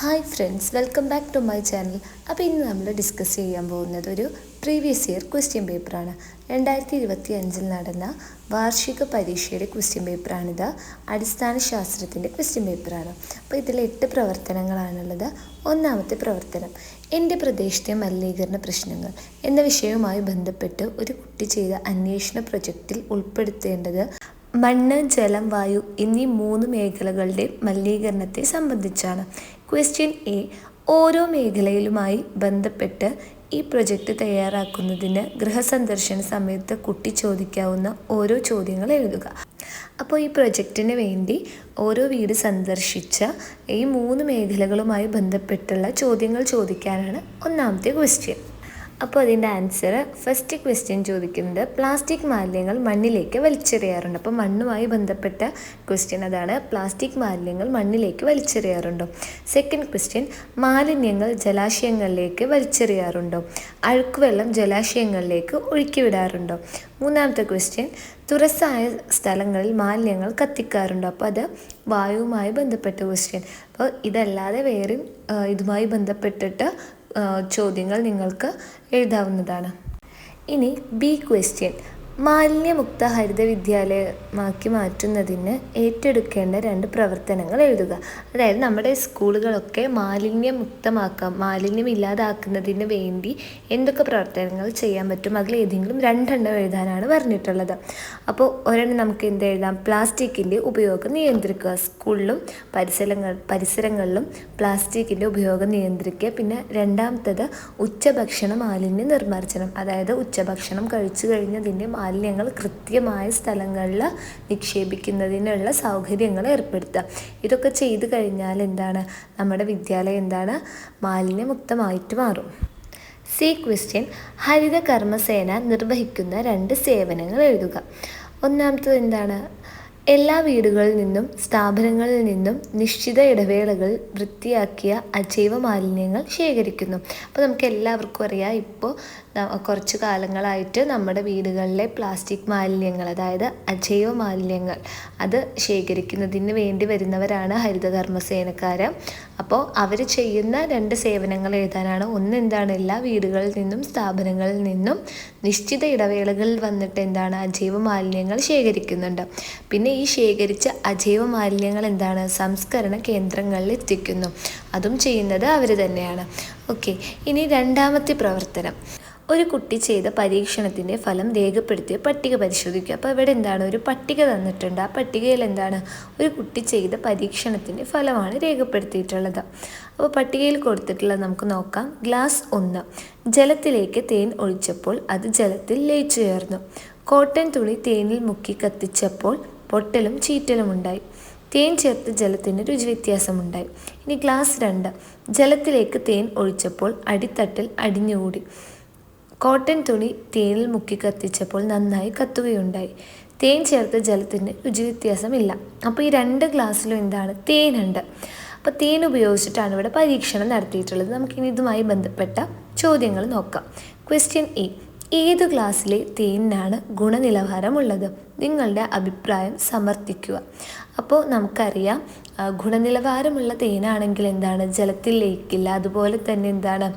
Hi friends, welcome back to my channel. അപ്പോൾ ഇന്ന് നമ്മൾ ഡിസ്കസ് ചെയ്യാൻ പോകുന്നത് ഒരു പ്രീവിയസ് ഇയർ ക്വസ്റ്റ്യൻ പേപ്പറാണ്. 2025 നടന്ന വാർഷിക പരീക്ഷയുടെ ക്വസ്റ്റ്യൻ പേപ്പറാണിത്. അടിസ്ഥാന ശാസ്ത്രത്തിൻ്റെ ക്വസ്റ്റ്യൻ പേപ്പറാണ്. അപ്പോൾ ഇതിൽ 8 പ്രവർത്തനങ്ങളാണുള്ളത്. ഒന്നാമത്തെ പ്രവർത്തനം, എൻ്റെ പ്രദേശത്തെ മലിനീകരണ പ്രശ്നങ്ങൾ എന്ന വിഷയവുമായി ബന്ധപ്പെട്ട് ഒരു കുട്ടി ചെയ്ത അന്വേഷണ പ്രൊജക്റ്റിൽ ഉൾപ്പെടുത്തേണ്ടത് മണ്ണ്, ജലം, വായു എന്നീ 3 മേഖലകളുടെ മലിനീകരണത്തെ സംബന്ധിച്ചാണ്. ക്വസ്റ്റ്യൻ എ, ഓരോ മേഖലയിലുമായി ബന്ധപ്പെട്ട് ഈ പ്രൊജക്റ്റ് തയ്യാറാക്കുന്നതിന് ഗൃഹസന്ദർശന സമയത്ത് കുട്ടി ചോദിക്കാവുന്ന ഓരോ ചോദ്യങ്ങൾ എഴുതുക. അപ്പോൾ ഈ പ്രൊജക്റ്റിന് വേണ്ടി ഓരോ വീട് സന്ദർശിച്ച ഈ 3 മേഖലകളുമായി ബന്ധപ്പെട്ടുള്ള ചോദ്യങ്ങൾ ചോദിക്കാനാണ് ഒന്നാമത്തെ ക്വസ്റ്റ്യൻ. അപ്പോൾ അതിൻ്റെ ആൻസർ, ഫസ്റ്റ് ക്വസ്റ്റ്യൻ ചോദിക്കുന്നത് പ്ലാസ്റ്റിക് മാലിന്യങ്ങൾ മണ്ണിലേക്ക് വലിച്ചെറിയാറുണ്ട്. അപ്പോൾ മണ്ണുമായി ബന്ധപ്പെട്ട ക്വസ്റ്റ്യൻ അതാണ്, പ്ലാസ്റ്റിക് മാലിന്യങ്ങൾ മണ്ണിലേക്ക് വലിച്ചെറിയാറുണ്ടോ. സെക്കൻഡ് ക്വസ്റ്റ്യൻ, മാലിന്യങ്ങൾ ജലാശയങ്ങളിലേക്ക് വലിച്ചെറിയാറുണ്ടോ. അഴുക്കുവെള്ളം ജലാശയങ്ങളിലേക്ക് ഒഴുക്കിവിടാറുണ്ടോ. മൂന്നാമത്തെ ക്വസ്റ്റ്യൻ, തുറസായ സ്ഥലങ്ങളിൽ മാലിന്യങ്ങൾ കത്തിക്കാറുണ്ടോ. അപ്പോൾ അത് വായുവുമായി ബന്ധപ്പെട്ട ക്വസ്റ്റ്യൻ. അപ്പോൾ ഇതല്ലാതെ വേറെയും ഇതുമായി ബന്ധപ്പെട്ടിട്ട് ചോദ്യങ്ങൾ നിങ്ങൾക്ക് എഴുതാവുന്നതാണ്. ഇനി ബി ക്വസ്റ്റ്യൻ, മാലിന്യമുക്ത ഹരിത വിദ്യാലയമാക്കി മാറ്റുന്നതിന് ഏറ്റെടുക്കേണ്ട 2 പ്രവർത്തനങ്ങൾ എഴുതുക. അതായത് നമ്മുടെ സ്കൂളുകളൊക്കെ മാലിന്യമുക്തമാക്കാം, മാലിന്യം ഇല്ലാതാക്കുന്നതിന് വേണ്ടി എന്തൊക്കെ പ്രവർത്തനങ്ങൾ ചെയ്യാൻ പറ്റും, അതിൽ ഏതെങ്കിലും 2 എഴുതാനാണ് പറഞ്ഞിട്ടുള്ളത്. അപ്പോൾ ഒരെണ്ണം നമുക്ക് എന്ത് എഴുതാം, പ്ലാസ്റ്റിക്കിൻ്റെ ഉപയോഗം നിയന്ത്രിക്കുക. സ്കൂളിലും പരിസരങ്ങളിലും പ്ലാസ്റ്റിക്കിൻ്റെ ഉപയോഗം നിയന്ത്രിക്കുക. പിന്നെ രണ്ടാമത്തത് ഉച്ചഭക്ഷണ മാലിന്യ നിർമ്മാർജ്ജനം. അതായത് ഉച്ചഭക്ഷണം കഴിച്ചു കഴിഞ്ഞതിൻ്റെ മാലിന്യങ്ങൾ കൃത്യമായ സ്ഥലങ്ങളിൽ നിക്ഷേപിക്കുന്നതിനുള്ള സൗകര്യങ്ങൾ ഏർപ്പെടുത്തുക. ഇതൊക്കെ ചെയ്തു കഴിഞ്ഞാൽ എന്താണ്, നമ്മുടെ വിദ്യാലയം എന്താണ്, മാലിന്യമുക്തമായിട്ട് മാറും. സി ക്വസ്റ്റ്യൻ, ഹരിത കർമ്മസേന നിർവഹിക്കുന്ന 2 സേവനങ്ങൾ എഴുതുക. ഒന്നാമത്തത് എന്താണ്, എല്ലാ വീടുകളിൽ നിന്നും സ്ഥാപനങ്ങളിൽ നിന്നും നിശ്ചിത ഇടവേളകൾ വൃത്തിയാക്കിയ അജൈവ മാലിന്യങ്ങൾ ശേഖരിക്കുന്നു. അപ്പോൾ നമുക്ക് എല്ലാവർക്കും അറിയാം, ഇപ്പോൾ കുറച്ച് കാലങ്ങളായിട്ട് നമ്മുടെ വീടുകളിലെ പ്ലാസ്റ്റിക് മാലിന്യങ്ങൾ, അതായത് അജൈവ മാലിന്യങ്ങൾ, അത് ശേഖരിക്കുന്നതിന് വേണ്ടി വരുന്നവരാണ് ഹരിതകർമ്മസേനക്കാർ. അപ്പോൾ അവർ ചെയ്യുന്ന 2 സേവനങ്ങൾ എഴുതാനാണ്. ഒന്ന് എന്താണ്, എല്ലാ വീടുകളിൽ നിന്നും സ്ഥാപനങ്ങളിൽ നിന്നും നിശ്ചിത ഇടവേളകളിൽ വന്നിട്ട് എന്താണ്, അജൈവ മാലിന്യങ്ങൾ ശേഖരിക്കുന്നുണ്ട്. പിന്നെ ഈ ശേഖരിച്ച അജൈവ മാലിന്യങ്ങൾ എന്താണ്, സംസ്കരണ കേന്ദ്രങ്ങളിൽ എത്തിക്കുന്നു. അതും ചെയ്യുന്നത് അവർ തന്നെയാണ്. ഓക്കെ, ഇനി രണ്ടാമത്തെ പ്രവർത്തനം, ഒരു കുട്ടി ചെയ്ത പരീക്ഷണത്തിൻ്റെ ഫലം രേഖപ്പെടുത്തിയ പട്ടിക പരിശോധിക്കുക. അപ്പോൾ ഇവിടെ എന്താണ്, ഒരു പട്ടിക തന്നിട്ടുണ്ട്. ആ പട്ടികയിൽ എന്താണ്, ഒരു കുട്ടി ചെയ്ത പരീക്ഷണത്തിൻ്റെ ഫലമാണ് രേഖപ്പെടുത്തിയിട്ടുള്ളത്. അപ്പോൾ പട്ടികയിൽ കൊടുത്തിട്ടുള്ളത് നമുക്ക് നോക്കാം. ഗ്ലാസ് 1, ജലത്തിലേക്ക് തേൻ ഒഴിച്ചപ്പോൾ അത് ജലത്തിൽ ലയിച്ചു ചേർന്നു. കോട്ടൺ തുണി തേനിൽ മുക്കി കത്തിച്ചപ്പോൾ പൊട്ടലും ചീറ്റലും ഉണ്ടായി. തേൻ ചേർത്ത് ജലത്തിന് രുചി വ്യത്യാസമുണ്ടായി. ഇനി ഗ്ലാസ് 2, ജലത്തിലേക്ക് തേൻ ഒഴിച്ചപ്പോൾ അടിത്തട്ടിൽ അടിഞ്ഞുകൂടി. കോട്ടൺ തുണി തേനിൽ മുക്കി കത്തിച്ചപ്പോൾ നന്നായി കത്തുകയുണ്ടായി. തേൻ ചേർത്ത ജലത്തിന് രുചി വ്യത്യാസമില്ല. അപ്പോൾ ഈ 2 ഗ്ലാസ്സിലും എന്താണ്, തേനുണ്ട്. അപ്പോൾ തേൻ ഉപയോഗിച്ചിട്ടാണ് ഇവിടെ പരീക്ഷണം നടത്തിയിട്ടുള്ളത്. നമുക്കിനി ഇതുമായി ബന്ധപ്പെട്ട ചോദ്യങ്ങൾ നോക്കാം. ക്വസ്റ്റ്യൻ എ, ഏത് ഗ്ലാസ്സിലെ തേനിനാണ് ഗുണനിലവാരമുള്ളത്? നിങ്ങളുടെ അഭിപ്രായം സമർത്ഥിക്കുക. അപ്പോൾ നമുക്കറിയാം, ഗുണനിലവാരമുള്ള തേനാണെങ്കിൽ എന്താണ്, ജലത്തിൽ ലയിക്കില്ല. അതുപോലെ തന്നെ എന്താണ്,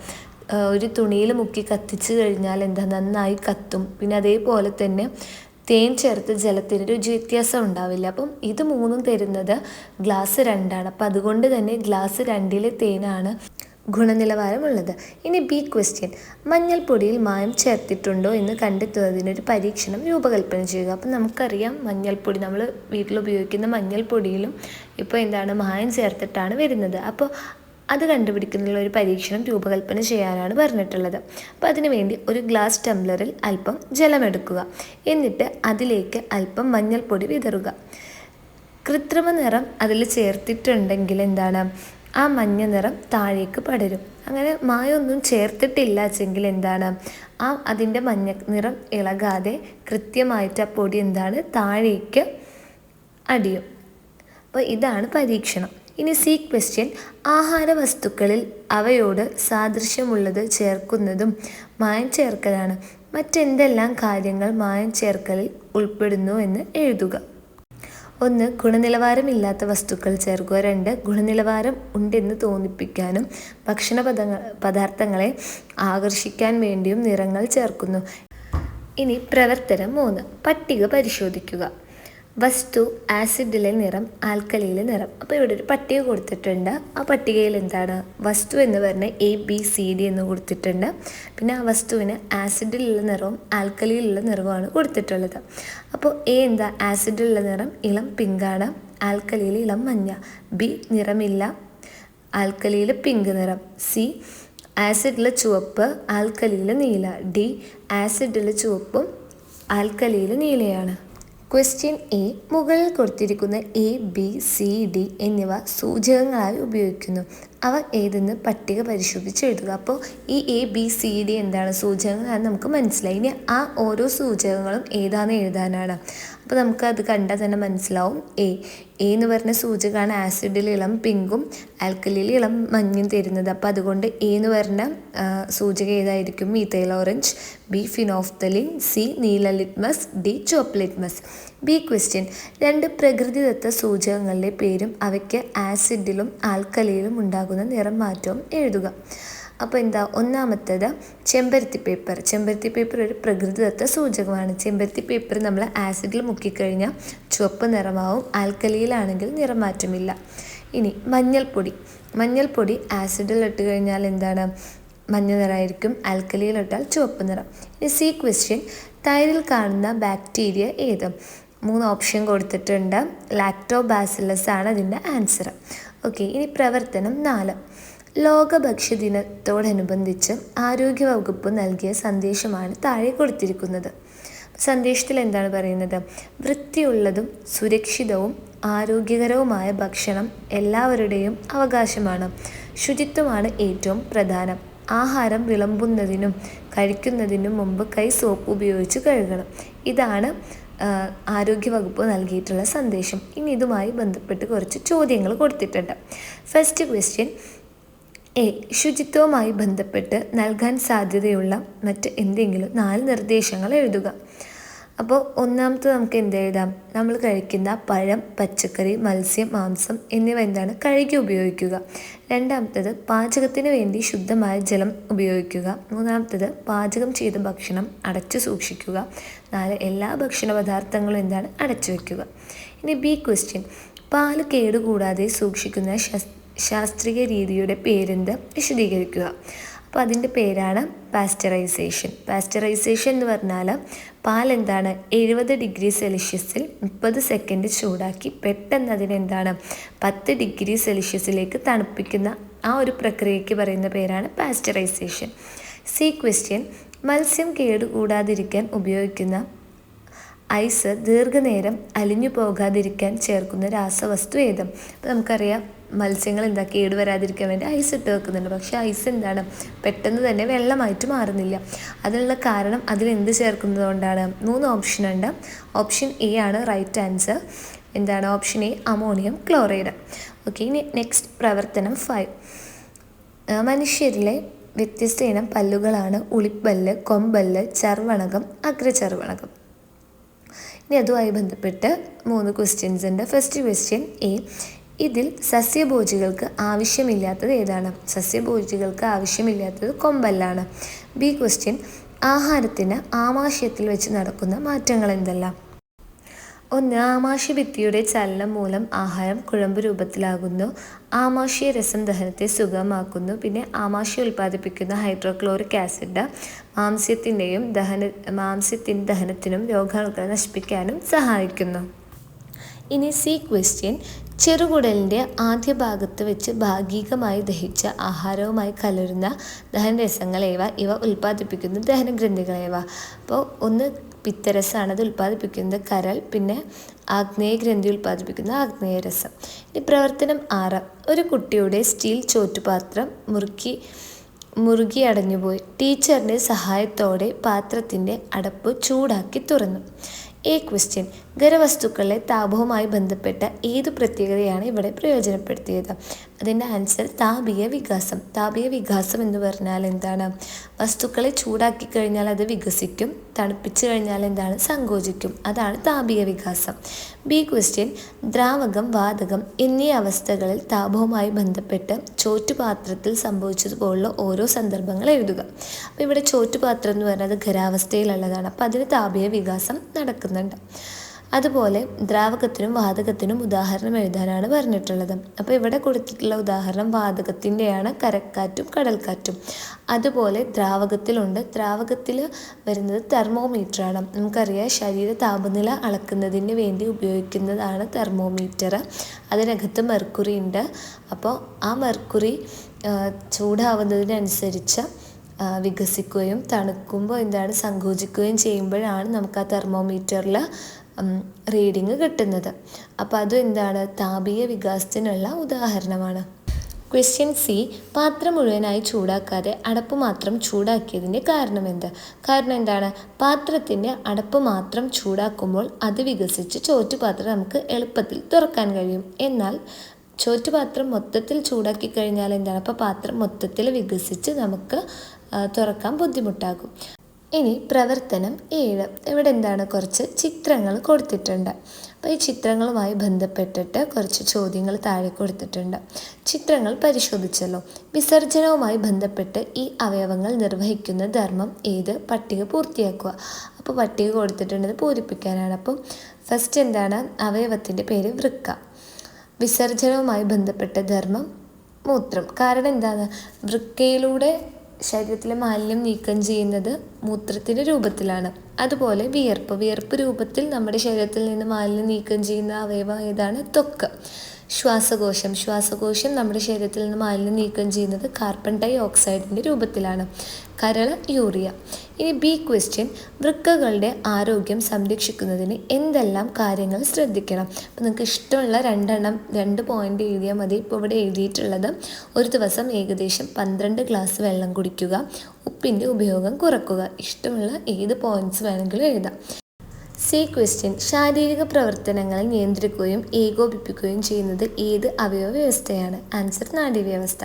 ഒരു തുണിയിൽ മുക്കി കത്തിച്ച് കഴിഞ്ഞാൽ എന്താ, നന്നായി കത്തും. പിന്നെ അതേപോലെ തന്നെ തേൻ ചേർത്ത് ജലത്തിന് രുചി വ്യത്യാസം ഉണ്ടാവില്ല. അപ്പം ഇത് 3 തരുന്നത് ഗ്ലാസ് 2ആണ്. അപ്പം അതുകൊണ്ട് തന്നെ ഗ്ലാസ് 2ലെ തേനാണ് ഗുണനിലവാരമുള്ളത്. ഇനി ബി ക്വസ്റ്റ്യൻ, മഞ്ഞൾപ്പൊടിയിൽ മായം ചേർത്തിട്ടുണ്ടോ എന്ന് കണ്ടെത്തുന്നതിനൊരു പരീക്ഷണം രൂപകൽപ്പന ചെയ്യുക. അപ്പം നമുക്കറിയാം, മഞ്ഞൾപ്പൊടി നമ്മൾ വീട്ടിൽ ഉപയോഗിക്കുന്ന മഞ്ഞൾപ്പൊടിയിലും ഇപ്പോൾ എന്താണ്, മായം ചേർത്തിട്ടാണ് വരുന്നത്. അപ്പോൾ അത് കണ്ടുപിടിക്കുന്നതിനുള്ള ഒരു പരീക്ഷണം രൂപകൽപ്പന ചെയ്യാനാണ് പറഞ്ഞിട്ടുള്ളത്. അപ്പോൾ അതിനുവേണ്ടി ഒരു ഗ്ലാസ് ടംബ്ലറിൽ അല്പം ജലമെടുക്കുക. എന്നിട്ട് അതിലേക്ക് അല്പം മഞ്ഞൾപ്പൊടി വിതറുക. കൃത്രിമ നിറം അതിൽ ചേർത്തിട്ടുണ്ടെങ്കിൽ എന്താണ്, ആ മഞ്ഞ നിറം താഴേക്ക് പടരും. അങ്ങനെ മായമൊന്നും ചേർത്തിട്ടില്ല വെച്ചെങ്കിൽ എന്താണ്, അതിൻ്റെ മഞ്ഞ നിറം ഇളകാതെ കൃത്യമായിട്ട് ആ പൊടി എന്താണ്, താഴേക്ക് അടിയും. അപ്പോൾ ഇതാണ് പരീക്ഷണം. ഇനി സി ക്വസ്റ്റ്യൻ, ആഹാര വസ്തുക്കളിൽ അവയോട് സാദൃശ്യമുള്ളത് ചേർക്കുന്നതും മായം ചേർക്കലാണ്. മറ്റെന്തെല്ലാം കാര്യങ്ങൾ മായം ചേർക്കലിൽ ഉൾപ്പെടുന്നു എന്ന് എഴുതുക. ഒന്ന്, ഗുണനിലവാരമില്ലാത്ത വസ്തുക്കൾ ചേർക്കുക. 2, ഗുണനിലവാരം ഉണ്ടെന്ന് തോന്നിപ്പിക്കാനും ഭക്ഷണ പദാർത്ഥങ്ങളെ ആകർഷിക്കാൻ വേണ്ടിയും നിറങ്ങൾ ചേർക്കുന്നു. ഇനി പ്രവർത്തനം 3, പട്ടിക പരിശോധിക്കുക. വസ്തു, ആസിഡിലെ നിറം, ആൽക്കലിയിലെ നിറം. അപ്പോൾ ഇവിടെ ഒരു പട്ടിക കൊടുത്തിട്ടുണ്ട്. ആ പട്ടികയിൽ എന്താണ് വസ്തു എന്ന് പറഞ്ഞ് ABCD എന്ന് കൊടുത്തിട്ടുണ്ട്. പിന്നെ ആ വസ്തുവിന് ആസിഡിലുള്ള നിറവും ആൽക്കലിയിലുള്ള നിറവുമാണ് കൊടുത്തിട്ടുള്ളത്. അപ്പോൾ A എന്താ, ആസിഡിലുള്ള നിറം ഇളം പിങ്കാണ്, ആൽക്കലിയിൽ ഇളം മഞ്ഞ. B, നിറമില്ല, ആൽക്കലിയിൽ പിങ്ക് നിറം. C, ആസിഡിൽ ചുവപ്പ്, ആൽക്കലിയിൽ നീല. D, ആസിഡിൽ ചുവപ്പും ആൽക്കലിയിൽ നീലയാണ്. ക്വസ്റ്റ്യൻ A, മുകളിൽ കൊടുത്തിരിക്കുന്ന ABCD എന്നിവ സൂചകങ്ങളായി ഉപയോഗിക്കുന്നു. അവ ഏതെന്ന് പട്ടിക പരിശോധിച്ച് എഴുതുക. അപ്പോൾ ഈ ABCD എന്താണ്, സൂചകങ്ങളാണ് നമുക്ക് മനസ്സിലായി. ഇനി ആ ഓരോ സൂചകങ്ങളും ഏതാണെന്ന് എഴുതാനാണ്. അപ്പോൾ നമുക്കത് കണ്ടാൽ തന്നെ മനസ്സിലാവും. A എന്ന് പറഞ്ഞ സൂചകമാണ് ആസിഡിൽ ഇളം പിങ്കും ആൽക്കലിയിൽ ഇളം മഞ്ഞും തരുന്നത്. അപ്പോൾ അതുകൊണ്ട് A എന്ന് പറഞ്ഞ സൂചകം ഏതായിരിക്കും, methyl orange. B, phenolphthalein. C, നീല ലിറ്റ്മസ്. D, ചുവപ്പ് ലിറ്റ്മസ്. B ക്വസ്റ്റ്യൻ, 2 പ്രകൃതിദത്ത സൂചകങ്ങളുടെ പേരും അവയ്ക്ക് ആസിഡിലും ആൽക്കലിയിലും ഉണ്ടാകുന്ന നിറം മാറ്റവും എഴുതുക. അപ്പോൾ എന്താ, ഒന്നാമത്തേത് ചെമ്പരത്തി പേപ്പർ. ചെമ്പരത്തി പേപ്പർ ഒരു പ്രകൃതിദത്ത സൂചകമാണ്. ചെമ്പരത്തി പേപ്പർ നമ്മൾ ആസിഡിൽ മുക്കിക്കഴിഞ്ഞാൽ ചുവപ്പ് നിറമാവും, ആൽക്കലിയിലാണെങ്കിൽ നിറം മാറ്റമില്ല. ഇനി മഞ്ഞൾപ്പൊടി. മഞ്ഞൾപ്പൊടി ആസിഡിൽ ഇട്ട് കഴിഞ്ഞാൽ എന്താണ്, മഞ്ഞ നിറമായിരിക്കും, ആൽക്കലിയിലിട്ടാൽ ചുവപ്പ് നിറം. ഇനി C ക്വസ്റ്റ്യൻ, തൈരിൽ കാണുന്ന ബാക്ടീരിയ ഏത്? 3 ഓപ്ഷൻ കൊടുത്തിട്ടുണ്ട്. ലാക്ടോബാസിലസ് ആണ് അതിൻ്റെ ആൻസർ. ഓക്കെ, ഇനി പ്രവർത്തനം 4, ലോക ഭക്ഷ്യദിനത്തോടനുബന്ധിച്ച് ആരോഗ്യവകുപ്പ് നൽകിയ സന്ദേശമാണ് താഴെ കൊടുത്തിരിക്കുന്നത്. സന്ദേശത്തിൽ എന്താണ് പറയുന്നത്, വൃത്തിയുള്ളതും സുരക്ഷിതവും ആരോഗ്യകരവുമായ ഭക്ഷണം എല്ലാവരുടെയും അവകാശമാണ്. ശുചിത്വമാണ് ഏറ്റവും പ്രധാനം. ആഹാരം വിളമ്പുന്നതിനും കഴിക്കുന്നതിനും മുമ്പ് കൈ സോപ്പ് ഉപയോഗിച്ച് കഴുകണം. ഇതാണ് ആരോഗ്യവകുപ്പ് നൽകിയിട്ടുള്ള സന്ദേശം. ഇനി ഇതുമായി ബന്ധപ്പെട്ട് കുറച്ച് ചോദ്യങ്ങൾ കൊടുത്തിട്ടുണ്ട്. ഫസ്റ്റ് ക്വസ്റ്റ്യൻ A, ശുചിത്വവുമായി ബന്ധപ്പെട്ട് നൽകാൻ സാധ്യതയുള്ള മറ്റ് എന്തെങ്കിലും 4 നിർദ്ദേശങ്ങൾ എഴുതുക. അപ്പോൾ ഒന്നാമത്തെ നമുക്ക് എന്ത് എഴുതാം, നമ്മൾ കഴിക്കുന്ന പഴം, പച്ചക്കറി, മത്സ്യം, മാംസം എന്നിവ എന്താണ്, കഴുകി ഉപയോഗിക്കുക. രണ്ടാമത്തേത് പാചകത്തിന് വേണ്ടി ശുദ്ധമായ ജലം ഉപയോഗിക്കുക. മൂന്നാമത്തേത് പാചകം ചെയ്ത ഭക്ഷണം അടച്ചു സൂക്ഷിക്കുക. 4, എല്ലാ ഭക്ഷണ പദാർത്ഥങ്ങളും എന്താണ്, അടച്ചു വയ്ക്കുക. ഇനി B ക്വസ്റ്റ്യൻ, പാല് കേടുകൂടാതെ സൂക്ഷിക്കുന്ന ശാസ്ത്രീയ രീതിയുടെ പേരെന്ത്, വിശദീകരിക്കുക. അപ്പോൾ അതിൻ്റെ പേരാണ് പാസ്ചറൈസേഷൻ. പാസ്ചറൈസേഷൻ എന്ന് പറഞ്ഞാൽ പാലെന്താണ് 70 ഡിഗ്രി സെൽഷ്യസിൽ 30 സെക്കൻഡ് ചൂടാക്കി പെട്ടെന്ന് അതിനെന്താണ് 10 ഡിഗ്രി സെൽഷ്യസിലേക്ക് തണുപ്പിക്കുന്ന ആ ഒരു പ്രക്രിയയ്ക്ക് പറയുന്ന പേരാണ് പാസ്ചറൈസേഷൻ. C ക്വസ്റ്റ്യൻ, മത്സ്യം കേടുകൂടാതിരിക്കാൻ ഉപയോഗിക്കുന്ന ഐസ് ദീർഘനേരം അലിഞ്ഞു പോകാതിരിക്കാൻ ചേർക്കുന്ന രാസവസ്തു ഏത്? അപ്പോൾ നമുക്കറിയാം മത്സ്യങ്ങൾ എന്താ കേടുവരാതിരിക്കാൻ വേണ്ടി ഐസ് ഇട്ട് വെക്കുന്നുണ്ട്. പക്ഷേ ഐസ് എന്താണ് പെട്ടെന്ന് തന്നെ വെള്ളമായിട്ട് മാറുന്നില്ല. അതിനുള്ള കാരണം അതിലെന്ത് ചേർക്കുന്നത് കൊണ്ടാണ്? 3 ഓപ്ഷൻ ഉണ്ട്. ഓപ്ഷൻ A ആണ് റൈറ്റ് ആൻസർ. എന്താണ് option A, ammonium chloride. Okay, ഇനി നെക്സ്റ്റ് പ്രവർത്തനം 5. മനുഷ്യരിലെ വ്യത്യസ്ത ഇനം പല്ലുകളാണ് ഉളിപ്പല്ല്, കൊമ്പല്ല്, ചർവണകം, അഗ്രചർവണകം. ഇനി അതുമായി ബന്ധപ്പെട്ട് 3 ക്വസ്റ്റ്യൻസ് ഉണ്ട്. ഫസ്റ്റ് ക്വസ്റ്റ്യൻ A, ഇതിൽ സസ്യഭോജികൾക്ക് ആവശ്യമില്ലാത്തത് ഏതാണ്? സസ്യഭോജികൾക്ക് ആവശ്യമില്ലാത്തത് കൊമ്പല്ലാണ്. B ക്വസ്റ്റ്യൻ, ആഹാരത്തിന് ആമാശയത്തിൽ വെച്ച് നടക്കുന്ന മാറ്റങ്ങൾ എന്തെല്ലാം? 1, ആമാശയഭിത്തിയുടെ ചലനം മൂലം ആഹാരം കുഴമ്പ് രൂപത്തിലാകുന്നു. ആമാശയ രസം ദഹനത്തെ സുഗമമാക്കുന്നു. പിന്നെ ആമാശയം ഉൽപ്പാദിപ്പിക്കുന്ന ഹൈഡ്രോക്ലോറിക് ആസിഡ് മാംസ്യത്തിൻ്റെ ദഹനത്തിനും രോഗാണുക്കളെ നശിപ്പിക്കാനും സഹായിക്കുന്നു. ഇനി C ക്വസ്റ്റ്യൻ, ചെറുകുടലിൻ്റെ ആദ്യ ഭാഗത്ത് വെച്ച് ഭാഗികമായി ദഹിച്ച ആഹാരവുമായി കലരുന്ന ദഹനരസങ്ങളേവ? ഇവ ഉൽപ്പാദിപ്പിക്കുന്ന ദഹനഗ്രന്ഥികളേവ? അപ്പോൾ 1 പിത്തരസമാണ്, അത് ഉൽപ്പാദിപ്പിക്കുന്നത് കരൾ. പിന്നെ ആഗ്നേയഗ്രന്ഥി ഉൽപ്പാദിപ്പിക്കുന്ന ആഗ്നേയരസം. ഇനി പ്രവർത്തനം 6, ഒരു കുട്ടിയുടെ സ്റ്റീൽ ചോറ്റുപാത്രം മുറുകി അടഞ്ഞുപോയി. ടീച്ചറിൻ്റെ സഹായത്തോടെ പാത്രത്തിൻ്റെ അടപ്പ് ചൂടാക്കി തുറന്നു. A ക്വസ്റ്റ്യൻ, ഖരവസ്തുക്കളിലെ താപവുമായി ബന്ധപ്പെട്ട ഏത് പ്രത്യേകതയാണ് ഇവിടെ പ്രയോജനപ്പെടുത്തിയത്? അതിൻ്റെ ആൻസർ താപീയ വികാസം. താപീയ വികാസം എന്ന് പറഞ്ഞാൽ എന്താണ്? വസ്തുക്കളെ ചൂടാക്കി കഴിഞ്ഞാൽ അത് വികസിക്കും, തണുപ്പിച്ച് കഴിഞ്ഞാൽ എന്താണ്? സങ്കോചിക്കും. അതാണ് താപീയ വികാസം. ബി ക്വസ്റ്റ്യൻ, ദ്രാവകം, വാതകം എന്നീ അവസ്ഥകളിൽ താപവുമായി ബന്ധപ്പെട്ട് ചോറ്റുപാത്രത്തിൽ സംഭവിച്ചതുപോലുള്ള ഓരോ സന്ദർഭങ്ങൾ എഴുതുക. അപ്പോൾ ഇവിടെ ചോറ്റുപാത്രം എന്ന് പറയുന്നത് ഖരാവസ്ഥയിലുള്ളതാണ്. അപ്പോൾ അതിന് താപീയ വികാസം നടക്കുന്നുണ്ട്. അതുപോലെ ദ്രാവകത്തിനും വാതകത്തിനും ഉദാഹരണം എഴുതാനാണ് പറഞ്ഞിട്ടുള്ളത്. അപ്പോൾ ഇവിടെ കൊടുത്തിട്ടുള്ള ഉദാഹരണം വാതകത്തിൻ്റെയാണ്, കരക്കാറ്റും കടൽക്കാറ്റും. അതുപോലെ ദ്രാവകത്തിലുണ്ട്. ദ്രാവകത്തിൽ വരുന്നത് തെർമോമീറ്ററാണ്. നമുക്കറിയാം ശരീര താപനില അളക്കുന്നതിന് വേണ്ടി ഉപയോഗിക്കുന്നതാണ് തെർമോമീറ്റർ. അതിനകത്ത് മെർക്കുറി ഉണ്ട്. അപ്പോൾ ആ മെർക്കുറി ചൂടാവുന്നതിനനുസരിച്ച് വികസിക്കുകയും തണുക്കുമ്പോൾ എന്താണ്? സങ്കോചിക്കുകയും ചെയ്യുമ്പോഴാണ് നമുക്ക് ആ തെർമോമീറ്ററിൽ റീഡിങ് കിട്ടുന്നത്. അപ്പോൾ അതും എന്താണ്? താപീയ വികാസത്തിനുള്ള ഉദാഹരണമാണ്. ക്വസ്റ്റ്യൻ സി, പാത്രം മുഴുവനായി ചൂടാക്കാതെ അടപ്പ് മാത്രം ചൂടാക്കിയതിൻ്റെ കാരണം എന്ത്? കാരണം എന്താണ്? പാത്രത്തിൻ്റെ അടപ്പ് മാത്രം ചൂടാക്കുമ്പോൾ അത് വികസിച്ച് ചോറ്റുപാത്രം നമുക്ക് എളുപ്പത്തിൽ തുറക്കാൻ കഴിയും. എന്നാൽ ചോറ്റുപാത്രം മൊത്തത്തിൽ ചൂടാക്കി കഴിഞ്ഞാൽ എന്താണ്? അപ്പോൾ പാത്രം മൊത്തത്തിൽ വികസിച്ച് നമുക്ക് തുറക്കാൻ ബുദ്ധിമുട്ടാകും. ഇനി പ്രവർത്തനം 7. ഇവിടെ എന്താണ്? കുറച്ച് ചിത്രങ്ങൾ കൊടുത്തിട്ടുണ്ട്. അപ്പോൾ ഈ ചിത്രങ്ങളുമായി ബന്ധപ്പെട്ടിട്ട് കുറച്ച് ചോദ്യങ്ങൾ താഴെ കൊടുത്തിട്ടുണ്ട്. ചിത്രങ്ങൾ പരിശോധിച്ചല്ലോ. വിസർജനവുമായി ബന്ധപ്പെട്ട് ഈ അവയവങ്ങൾ നിർവഹിക്കുന്ന ധർമ്മം ഏത്? പട്ടിക പൂർത്തിയാക്കുക. അപ്പോൾ പട്ടിക കൊടുത്തിട്ടുള്ളത് പൂരിപ്പിക്കാനാണ്. അപ്പം ഫസ്റ്റ് എന്താണ്? അവയവത്തിൻ്റെ പേര് വൃക്ക. വിസർജനവുമായി ബന്ധപ്പെട്ട ധർമ്മം മൂത്രം. കാരണം എന്താണ്? വൃക്കയിലൂടെ ശരീരത്തിലെ മാലിന്യം നീക്കം ചെയ്യുന്നത് മൂത്രത്തിൻ്റെ രൂപത്തിലാണ്. അതുപോലെ വിയർപ്പ് രൂപത്തിൽ നമ്മുടെ ശരീരത്തിൽ നിന്ന് മാലിന്യം നീക്കം ചെയ്യുന്ന അവയവം ഏതാണ്? ത്വക്ക്. ശ്വാസകോശം നമ്മുടെ ശരീരത്തിൽ നിന്ന് മാലിന്യം നീക്കം ചെയ്യുന്നത് കാർബൺ ഡൈ ഓക്സൈഡിൻ്റെ രൂപത്തിലാണ്. കരൾ, യൂറിയ. ഇനി ബി ക്വസ്റ്റ്യൻ, വൃക്കകളുടെ ആരോഗ്യം സംരക്ഷിക്കുന്നതിന് എന്തെല്ലാം കാര്യങ്ങൾ ശ്രദ്ധിക്കണം? അപ്പോൾ നിങ്ങൾക്ക് ഇഷ്ടമുള്ള 2 പോയിൻ്റ് എഴുതിയാൽ മതി. ഇപ്പോൾ ഇവിടെ എഴുതിയിട്ടുള്ളത്, ഒരു ദിവസം ഏകദേശം 12 ഗ്ലാസ് വെള്ളം കുടിക്കുക, ഉപ്പിൻ്റെ ഉപയോഗം കുറക്കുക. ഇഷ്ടമുള്ള ഏത് പോയിൻറ്റ്സ് വേണമെങ്കിലും എഴുതാം. സി ക്വസ്റ്റ്യൻ, ശാരീരിക പ്രവർത്തനങ്ങളെ നിയന്ത്രിക്കുകയും ഏകോപിപ്പിക്കുകയും ചെയ്യുന്നത് ഏത് അവയവ വ്യവസ്ഥയാണ്? ആൻസർ നാഡീവ്യവസ്ഥ.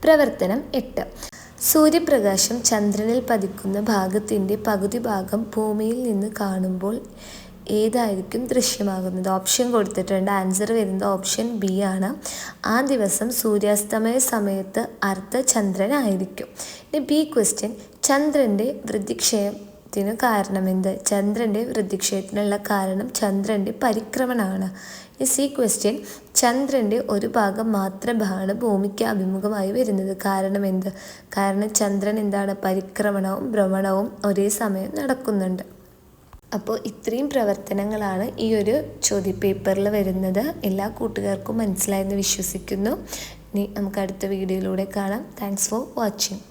പ്രവർത്തനം 8. സൂര്യപ്രകാശം ചന്ദ്രനിൽ പതിക്കുന്ന ഭാഗത്തിൻ്റെ പകുതി ഭാഗം ഭൂമിയിൽ നിന്ന് കാണുമ്പോൾ ഏതായിരിക്കും ദൃശ്യമാകുന്നത്? ഓപ്ഷൻ കൊടുത്തിട്ടുണ്ട്. ആൻസർ വരുന്നത് ഓപ്ഷൻ ബി ആണ്. ആ ദിവസം സൂര്യാസ്തമയ സമയത്ത് അർദ്ധചന്ദ്രനായിരിക്കും. ഇനി ബി ക്വസ്റ്റ്യൻ, ചന്ദ്രൻ്റെ വൃദ്ധിക്ഷയത്തിന് കാരണമെന്ത്? ചന്ദ്രൻ്റെ വൃദ്ധിക്ഷയത്തിനുള്ള കാരണം ചന്ദ്രൻ്റെ പരിക്രമണമാണ്. സി ക്വസ്റ്റ്യൻ, ചന്ദ്രൻ്റെ ഒരു ഭാഗം മാത്രമാണ് ഭൂമിക്ക് അഭിമുഖമായി വരുന്നത്. കാരണം എന്ത്? കാരണം ചന്ദ്രൻ എന്താണ്? പരിക്രമണവും ഭ്രമണവും ഒരേ സമയം നടക്കുന്നുണ്ട്. അപ്പോൾ ഇത്രയും പ്രവർത്തനങ്ങളാണ് ഈ ഒരു ചോദ്യപേപ്പറിൽ വരുന്നത്. എല്ലാ കൂട്ടുകാർക്കും മനസ്സിലായെന്ന് വിശ്വസിക്കുന്നു. ഇനി നമുക്ക് അടുത്ത വീഡിയോയിലൂടെ കാണാം. Thanks for watching.